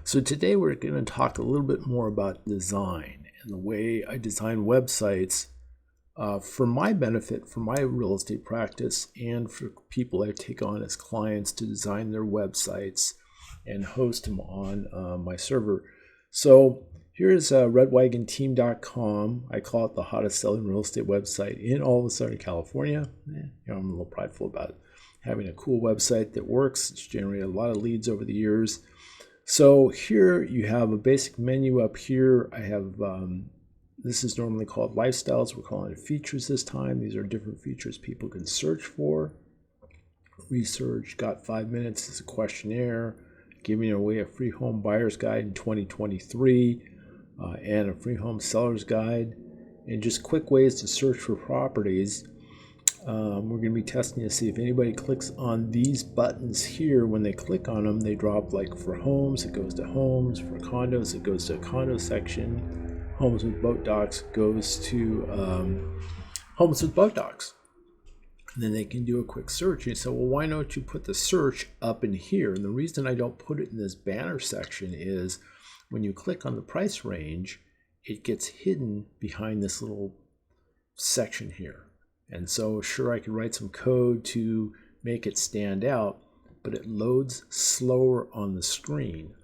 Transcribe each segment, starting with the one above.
So today we're going to talk a little bit more about design and the way I design websites for my benefit, for my real estate practice, and for people I take on as clients to design their websites and host them on my server. So here's redwagonteam.com. I call it the hottest selling real estate website in all of Southern California. I'm a little prideful about having a cool website that works. It's generated a lot of leads over the years. So here you have a basic menu up here. I have, this is normally called lifestyles. We're calling it features this time. These are different features people can search for. Research, got 5 minutes, is a questionnaire, giving away a free home buyer's guide in 2023 and a free home seller's guide, and just quick ways to search for properties. We're going to be testing to see if anybody clicks on these buttons here. When they click on them, they drop, like for homes, it goes to homes. For condos, it goes to a condo section. Homes with boat docks goes to homes with boat docks. And then they can do a quick search. And so, well, why don't you put the search up in here? And the reason I don't put it in this banner section is when you click on the price range, it gets hidden behind this little section here. And so sure, I could write some code to make it stand out, but it loads slower on the screen.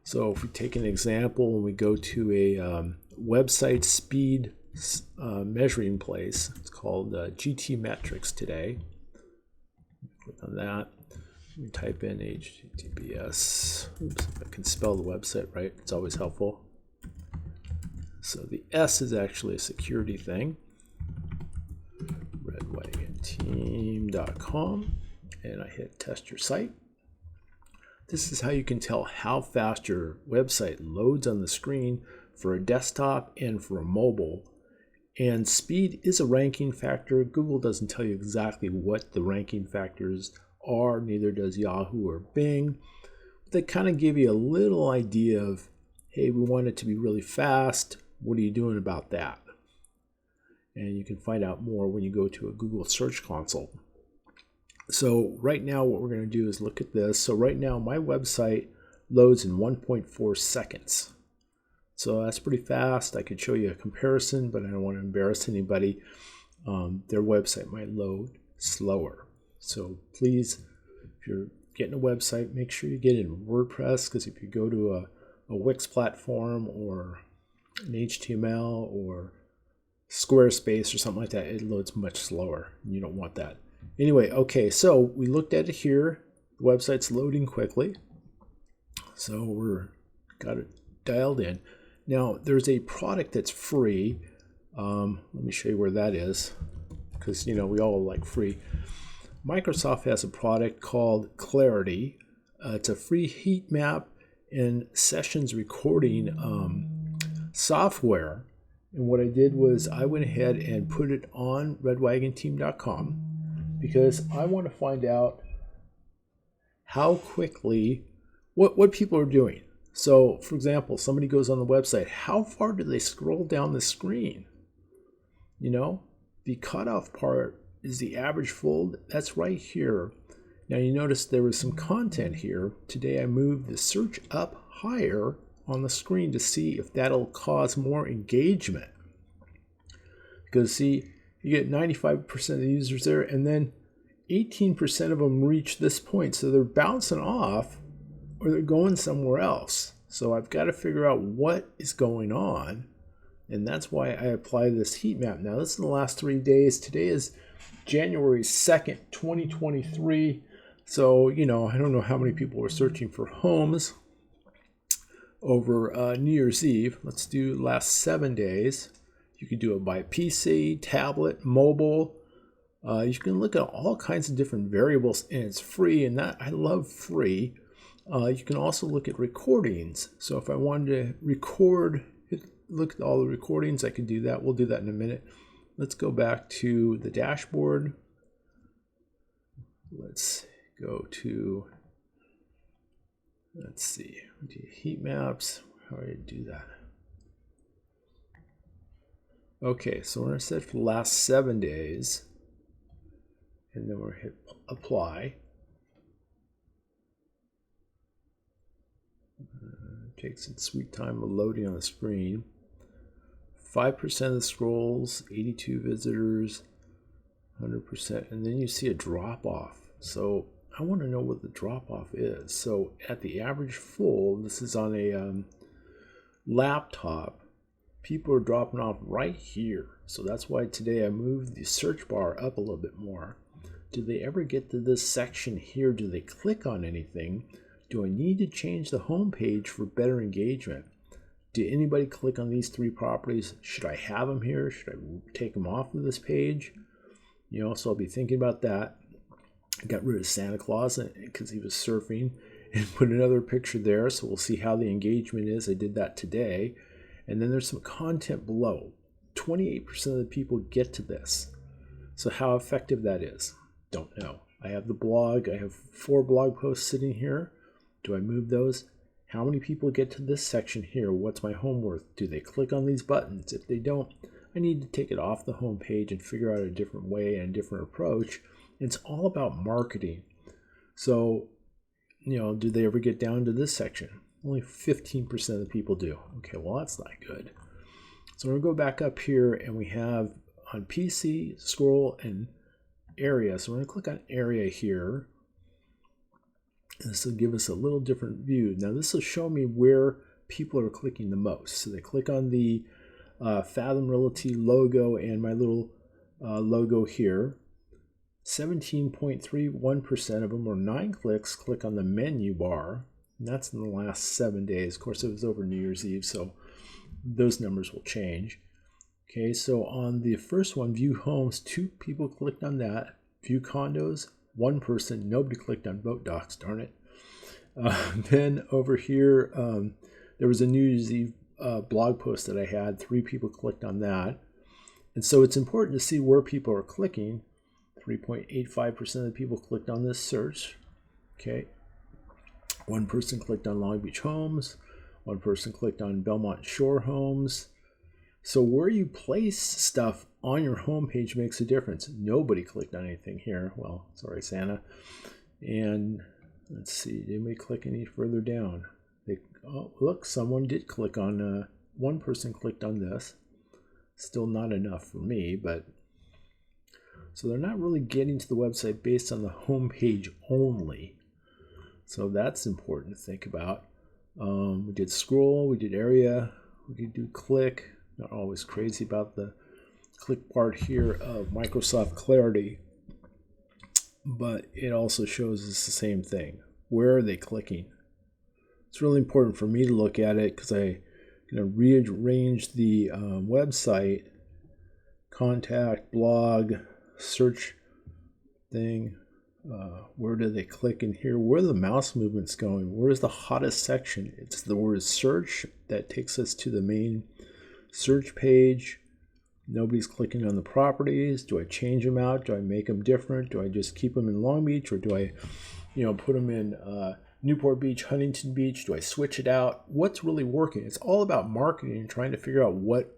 So if we take an example and we go to a website speed measuring place, it's called GT Metrics today. Click on that. We type in HTTPS. Oops, I can spell the website right. It's always helpful. So the S is actually a security thing. redwagonteam.com, and I hit test your site. This is how you can tell how fast your website loads on the screen for a desktop and for a mobile. And speed is a ranking factor. Google doesn't tell you exactly what the ranking factors are, neither does Yahoo or Bing. They kind of give you a little idea of, hey, we want it to be really fast. What are you doing about that? And you can find out more when you go to a Google Search Console. So right now what we're going to do is look at this. So right now my website loads in 1.4 seconds. So that's pretty fast. I could show you a comparison, but I don't want to embarrass anybody. Their website might load slower. So please, if you're getting a website, make sure you get it in WordPress, because if you go to a Wix platform or an HTML or Squarespace or something like that, it loads much slower. You don't want that. Anyway, okay, so we looked at it here. The website's loading quickly. So we're got it dialed in. Now, there's a product that's free. Let me show you where that is, because, you know, we all like free. Microsoft has a product called Clarity. It's a free heat map and sessions recording software. And what I did was I went ahead and put it on redwagonteam.com because I want to find out how quickly, what people are doing. So, for example, somebody goes on the website, how far do they scroll down the screen? You know, the cutoff part is the average fold. That's right here. Now you notice there was some content here. Today I moved the search up higher on the screen to see if that'll cause more engagement. Because see, you get 95% of the users there, and then 18% of them reach this point. So they're bouncing off or they're going somewhere else. So I've got to figure out what is going on. And that's why I apply this heat map. Now this is the last 3 days. Today is January 2nd, 2023. So, you know, I don't know how many people were searching for homes over New Year's Eve. Let's do the last 7 days. You can do it by PC, tablet, mobile. You can look at all kinds of different variables, and it's free, and that I love free. You can also look at recordings. So if I wanted to record, look at all the recordings, I can do that. We'll do that in a minute. Let's go back to the dashboard. Let's go to, let's see, heat maps. How do I do that? Okay, so we're going to set for the last 7 days, and then we'll hit apply. It takes its sweet time of loading on the screen. 5% of the scrolls, 82 visitors, 100%, and then you see a drop off. So I want to know what the drop off is. So at the average full, this is on a laptop, people are dropping off right here. So that's why today I moved the search bar up a little bit more. Do they ever get to this section here? Do they click on anything? Do I need to change the home page for better engagement? Did anybody click on these 3 properties? Should I have them here? Should I take them off of this page? So I'll be thinking about that. I got rid of Santa Claus because he was surfing and put another picture there. So we'll see how the engagement is. I did that today. And then there's some content below. 28% of the people get to this. So how effective that is, don't know. I have the blog. I have 4 blog posts sitting here. Do I move those? How many people get to this section here? What's my home worth? Do they click on these buttons? If they don't, I need to take it off the home page and figure out a different way and a different approach. It's all about marketing. So, do they ever get down to this section? Only 15% of the people do. Okay, well, that's not good. So we're going to go back up here, and we have on PC, scroll, and area. So we're going to click on area here. This will give us a little different view. Now this will show me where people are clicking the most. So they click on the Fathom Realty logo and my little logo here. 17.31% of them, or 9 clicks, click on the menu bar. And that's in the last 7 days. Of course, it was over New Year's Eve, so those numbers will change. Okay, so on the first one, view homes, 2 people clicked on that. View condos, 1 person, nobody clicked on vote docs, darn it. Then over here, there was a New Year's Eve blog post that I had. 3 people clicked on that. And so it's important to see where people are clicking. 3.85% of the people clicked on this search. Okay. 1 person clicked on Long Beach Homes. 1 person clicked on Belmont Shore Homes. So where you place stuff on your homepage makes a difference. Nobody clicked on anything here. Well, sorry, Santa. And let's see, did anybody click any further down? Oh, look, someone did click on, 1 person clicked on this. Still not enough for me, but so they're not really getting to the website based on the homepage only. So that's important to think about. We did scroll, we did area, we could do click. Not always crazy about the click part here of Microsoft Clarity, but it also shows us the same thing. Where are they clicking? It's really important for me to look at it because I'm going to rearrange the website, contact, blog, search thing. Where do they click in here? Where are the mouse movements going? Where's the hottest section? It's the word search that takes us to the main search page. Nobody's clicking on the properties. Do I change them out? Do I make them different? Do I just keep them in Long Beach, or do I, put them in Newport Beach, Huntington Beach? Do I switch it out? What's really working? It's all about marketing and trying to figure out what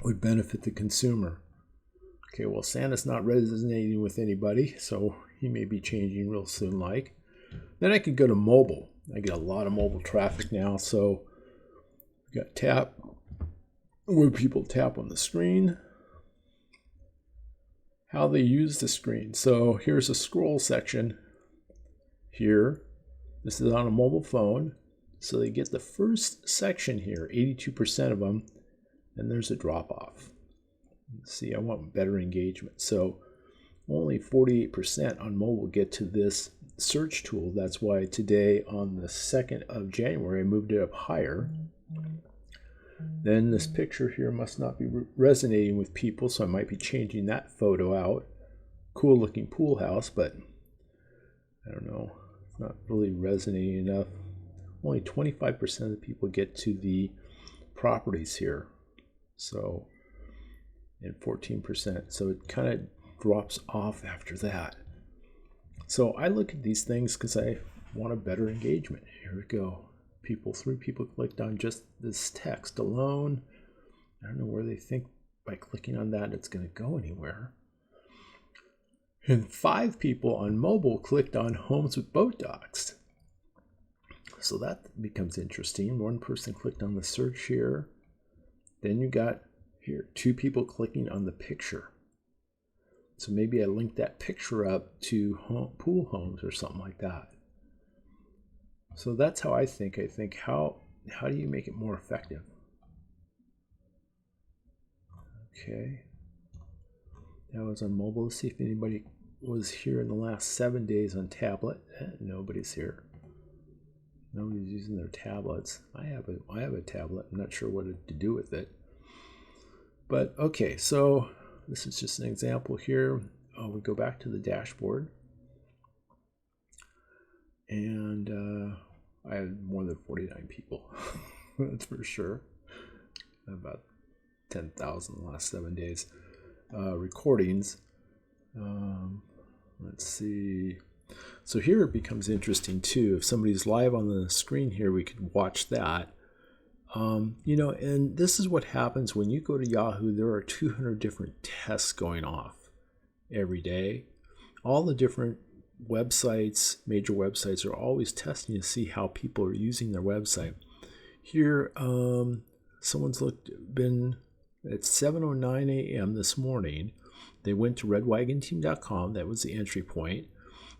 would benefit the consumer. Okay, well, Santa's not resonating with anybody, so he may be changing real soon. Then I could go to mobile. I get a lot of mobile traffic now, so we got tap. Where people tap on the screen, how they use the screen. So here's a scroll section here. This is on a mobile phone. So they get the first section here, 82% of them, and there's a drop off. See, I want better engagement. So only 48% on mobile get to this search tool. That's why today on the 2nd of January, I moved it up higher. Then this picture here must not be resonating with people, so I might be changing that photo out. Cool looking pool house, but I don't know, it's not really resonating enough. Only 25% of the people get to the properties here, so, and 14%, so it kind of drops off after that. So I look at these things because I want a better engagement. Here we go. 3 people clicked on just this text alone. I don't know where they think by clicking on that it's going to go anywhere. And 5 people on mobile clicked on homes with boat docks. So that becomes interesting. One person clicked on the search here. Then you got here 2 people clicking on the picture. So maybe I link that picture up to pool homes or something like that. So that's how I think. I think how do you make it more effective? Okay. That was on mobile. Let's see if anybody was here in the last 7 days on tablet. Nobody's here. Nobody's using their tablets. I have a tablet. I'm not sure what to do with it. But okay, so this is just an example here. We go back to the dashboard. And I had more than 49 people. That's for sure. About 10,000 in the last 7 days. Recordings. Let's see. So here it becomes interesting too. If somebody's live on the screen here, we could watch that. And this is what happens when you go to Yahoo. There are 200 different tests going off every day. All the different websites, major websites, are always testing to see how people are using their website. Here, someone's been at 7:09 a.m. this morning. They went to redwagonteam.com. That was the entry point.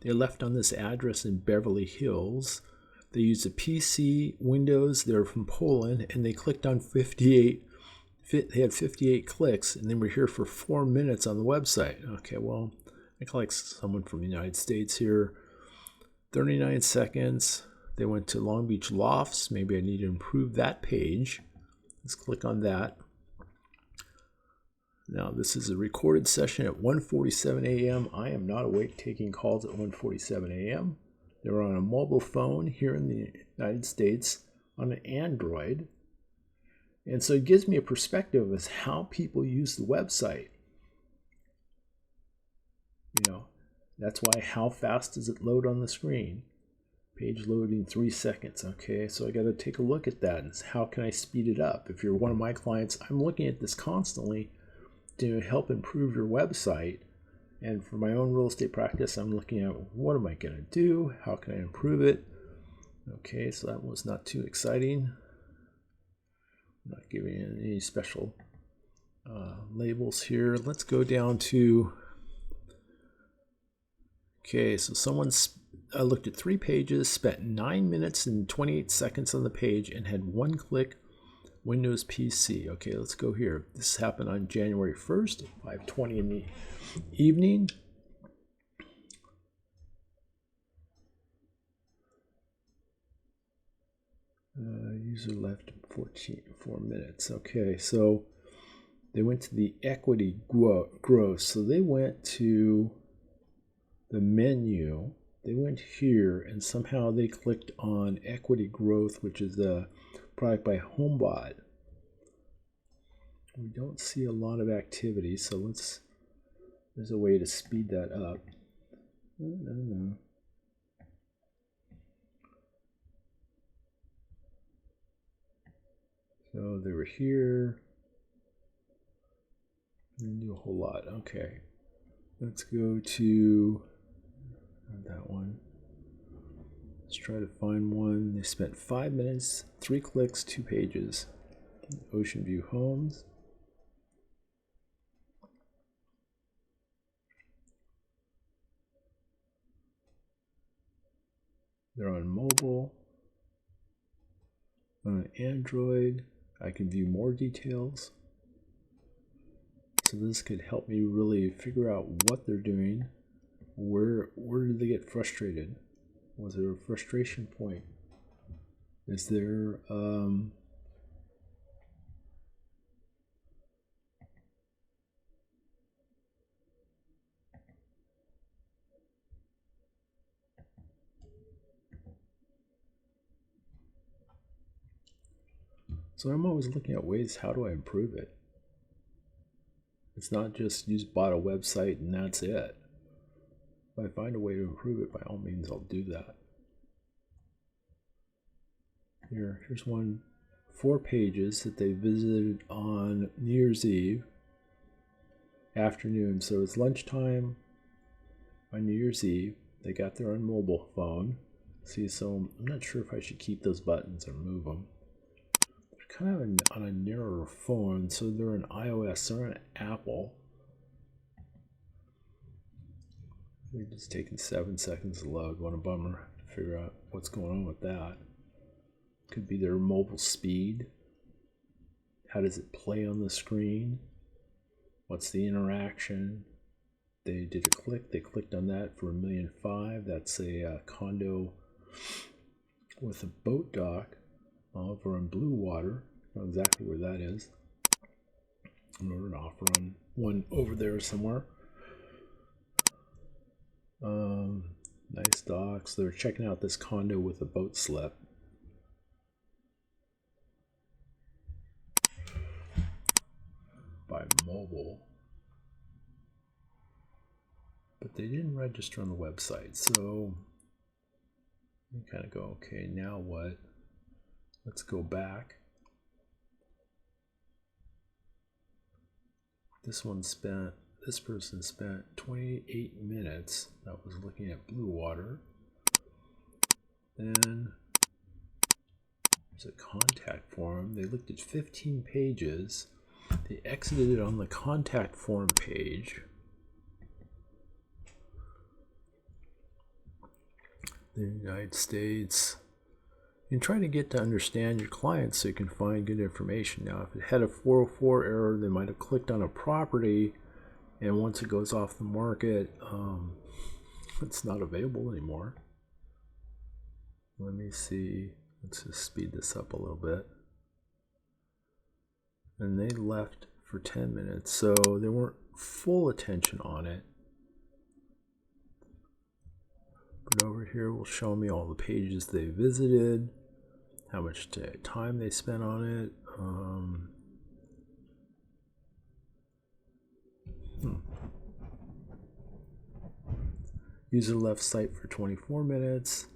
They left on this address in Beverly Hills. They used a PC, Windows. They're from Poland, and they clicked on 58. They had 58 clicks, and they were here for 4 minutes on the website. Okay, well, I collect someone from the United States here. 39 seconds. They went to Long Beach Lofts. Maybe I need to improve that page. Let's click on that. Now, this is a recorded session at 1:47 a.m. I am not awake taking calls at 1:47 a.m. They're on a mobile phone here in the United States on an Android. And so it gives me a perspective as how people use the website. That's why how fast does it load on the screen? Page loading 3 seconds. Okay, so I got to take a look at that and how can I speed it up? If you're one of my clients, I'm looking at this constantly to help improve your website. And for my own real estate practice, I'm looking at what am I going to do? How can I improve it? Okay, so that was not too exciting. I'm not giving it any special labels here. Let's go down to, okay, so someone's looked at 3 pages, spent 9 minutes and 28 seconds on the page, and had 1 click Windows PC. Okay, let's go here. This happened on January 1st at 5:20 in the evening. User left 4 minutes. Okay, so they went to the equity growth. So they went to the menu. They went here and somehow they clicked on equity growth, which is the product by HomeBot. We don't see a lot of activity, so there's a way to speed that up. No. So they were here. Didn't do a whole lot. Okay. Let's go to that one. Let's try to find one. They spent 5 minutes, 3 clicks, 2 pages. Ocean View Homes. They're on mobile. On Android, I can view more details. So this could help me really figure out what they're doing. Where did they get frustrated? Was there a frustration point? Is there so I'm always looking at ways, how do I improve it? It's not just bought a website and that's it. If I find a way to improve it, by all means, I'll do that. Here's 4 pages that they visited on New Year's Eve afternoon. So it's lunchtime on New Year's Eve. They got there on mobile phone. See, so I'm not sure if I should keep those buttons or move them. They're kind of on a narrower phone, so they're an iOS, they're an Apple. They're just taking 7 seconds to load. What a bummer to figure out what's going on with that. Could be their mobile speed. How does it play on the screen? What's the interaction? They did a click. They clicked on that for $1.5 million. That's a condo with a boat dock over in Blue Water. I know exactly where that is. I'm going to offer on one over there somewhere. Nice docks. They're checking out this condo with a boat slip. By mobile. But they didn't register on the website, so you kind of go, okay, now what? Let's go back. This person spent 28 minutes. That was looking at Blue Water. Then there's a contact form. They looked at 15 pages. They exited it on the contact form page. The United States. And trying to get to understand your client so you can find good information. Now, if it had a 404 error, they might have clicked on a property, and once it goes off the market, it's not available anymore. Let me see. Let's just speed this up a little bit. And they left for 10 minutes, so they weren't full attention on it. But over here will show me all the pages they visited, how much time they spent on it. User left site for 24 minutes.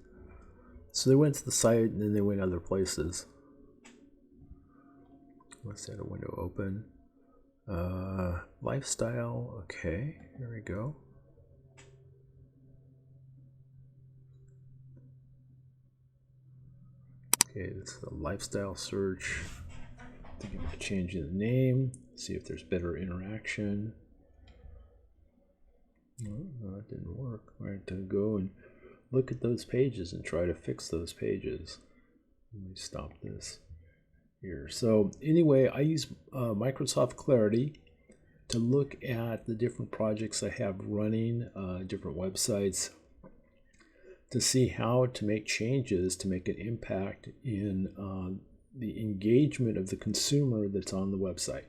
So they went to the site and then they went other places. Let's set a window open. Lifestyle, okay, here we go. Okay, this is a lifestyle search. Changing the name, see if there's better interaction. No, that didn't work. All right, to go and look at those pages and try to fix those pages. Let me stop this here. So anyway, I use Microsoft Clarity to look at the different projects I have running, different websites, to see how to make changes to make an impact in the engagement of the consumer that's on the website.